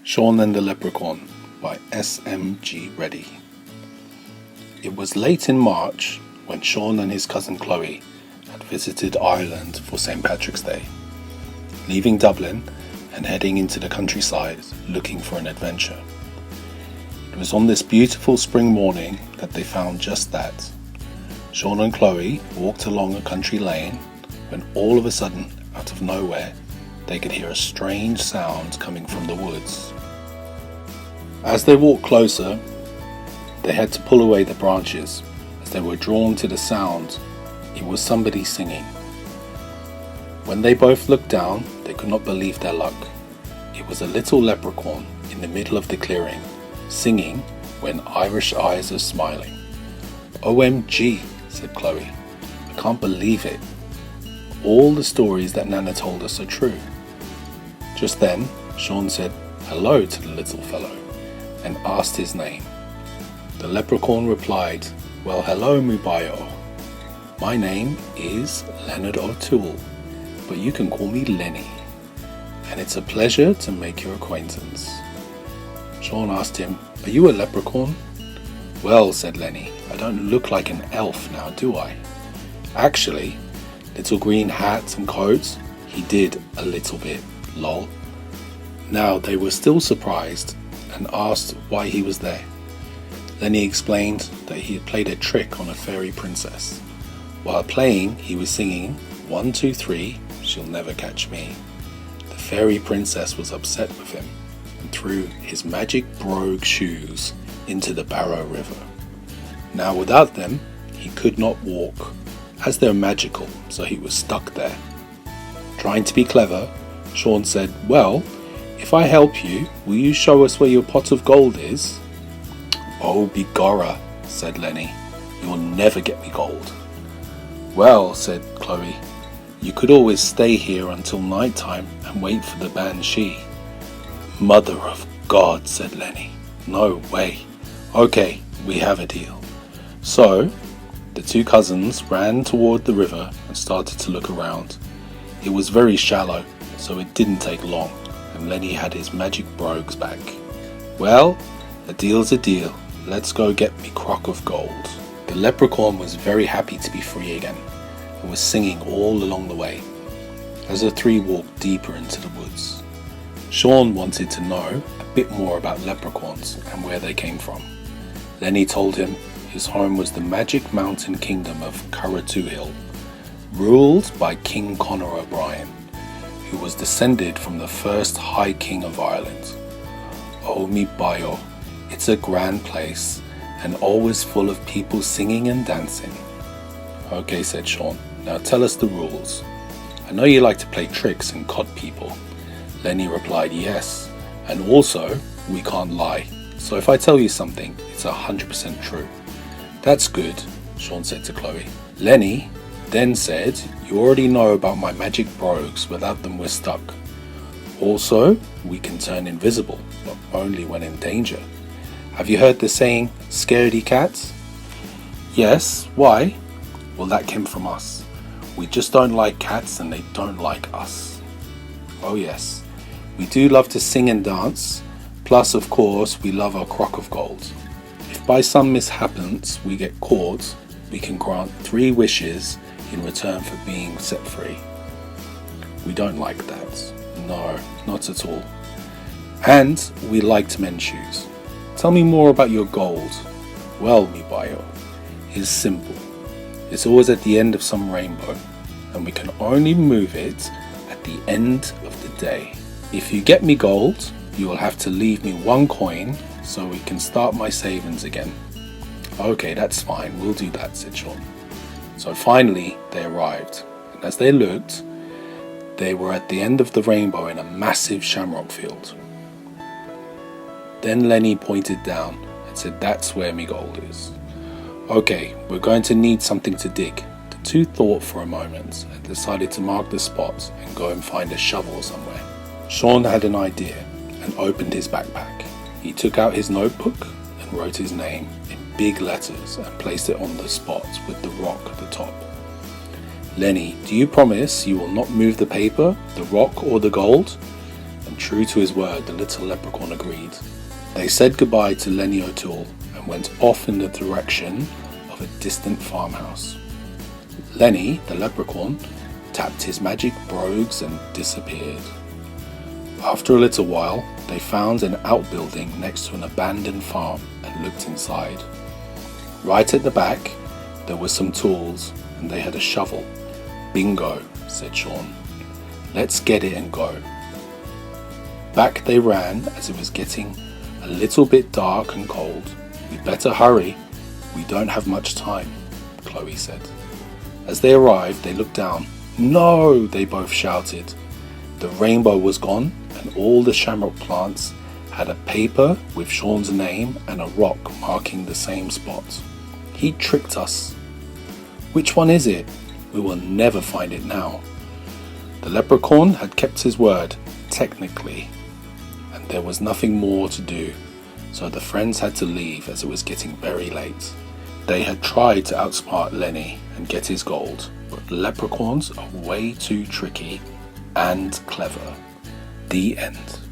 Shaun and the Leprechaun by S.M.G. Reddy. It was late in March when Shaun and his cousin Chloe had visited Ireland for St. Patrick's Day, leaving Dublin and heading into the countryside looking for an adventure. It was on this beautiful spring morning that they found just that. Shaun and Chloe walked along a country lane when all of a sudden, out of nowhere, they could hear a strange sound coming from the woods. As they walked closer, they had to pull away the branches as they were drawn to the sound. It was somebody singing. When they both looked down, they could not believe their luck. It was a little leprechaun in the middle of the clearing, singing when Irish eyes are smiling. "OMG," said Chloe. "I can't believe it. All the stories that Nana told us are true." Just then, Shaun said hello to the little fellow and asked his name. The leprechaun replied, "Well, hello, Mubayo. My name is Lenny O Toole, but you can call me Lenny, and it's a pleasure to make your acquaintance." Shaun asked him, "Are you a leprechaun?" "Well," said Lenny, "I don't look like an elf now, do I?" Actually, little green hats and coats, he did a little bit, lol. Now they were still surprised and asked why he was there. Lenny explained that he had played a trick on a fairy princess. While playing, he was singing, "1, 2, 3, she'll never catch me." The fairy princess was upset with him and threw his magic brogue shoes into the Barrow River. Now without them, he could not walk, as they're magical, so he was stuck there. Trying to be clever, Shaun said, "Well, if I help you, will you show us where your pot of gold is?" "Oh, begorra," said Lenny, "you'll never get me gold." "Well," said Chloe, "you could always stay here until night time and wait for the banshee." "Mother of God," said Lenny, "no way. Okay, we have a deal." So, the two cousins ran toward the river and started to look around. It was very shallow, so it didn't take long, and Lenny had his magic brogues back. "Well, a deal's a deal. Let's go get me crock of gold." The leprechaun was very happy to be free again and was singing all along the way as the three walked deeper into the woods. Shaun wanted to know a bit more about leprechauns and where they came from. Lenny told him his home was the magic mountain kingdom of Curratuhill, ruled by King Conor O'Brien, who was descended from the first High King of Ireland. "Oh, me bio, it's a grand place and always full of people singing and dancing." "Okay," said Shaun, "now tell us the rules." "I know you like to play tricks and cod people." Lenny replied, "Yes, and also we can't lie. So if I tell you something, it's 100% true." "That's good," Shaun said to Chloe. Lenny then said, "You already know about my magic brogues. Without them we're stuck. Also, we can turn invisible, but only when in danger. Have you heard the saying, scaredy cats?" "Yes, why?" "Well, that came from us. We just don't like cats and they don't like us." "Oh yes, we do love to sing and dance. Plus, of course, we love our crock of gold. If by some mishappenance we get caught, we can grant 3 wishes in return for being set free." "We don't like that. No, not at all. And we like to mend shoes. Tell me more about your gold." "Well, me bio, it's simple. It's always at the end of some rainbow, and we can only move it at the end of the day. If you get me gold, you will have to leave me 1 coin so we can start my savings again." "Okay, that's fine, we'll do that," said Shaun. So finally they arrived, and as they looked, they were at the end of the rainbow in a massive shamrock field. Then Lenny pointed down and said, "That's where me gold is." "Okay, we're going to need something to dig." The two thought for a moment and decided to mark the spot and go and find a shovel somewhere. Shaun had an idea and opened his backpack. He took out his notebook and wrote his name in big letters and placed it on the spot with the rock at the top. "Lenny, do you promise you will not move the paper, the rock or the gold?" And and true to his word, the little leprechaun agreed. They said goodbye to Lenny O Toole and went off in the direction of a distant farmhouse. Lenny, the leprechaun, tapped his magic brogues and disappeared. After a little while, they found an outbuilding next to an abandoned farm and looked inside. Right at the back, there were some tools and they had a shovel. "Bingo," said Shaun. "Let's get it and go." Back they ran as it was getting a little bit dark and cold. "We'd better hurry. We don't have much time," Chloe said. As they arrived, they looked down. "No!" they both shouted. The rainbow was gone and all the shamrock plants had a paper with Shaun's name and a rock marking the same spot. "He tricked us." "Which one is it?" "We will never find it now." The leprechaun had kept his word, technically, and there was nothing more to do, so the friends had to leave as it was getting very late. They had tried to outsmart Lenny and get his gold, but leprechauns are way too tricky and clever. The end.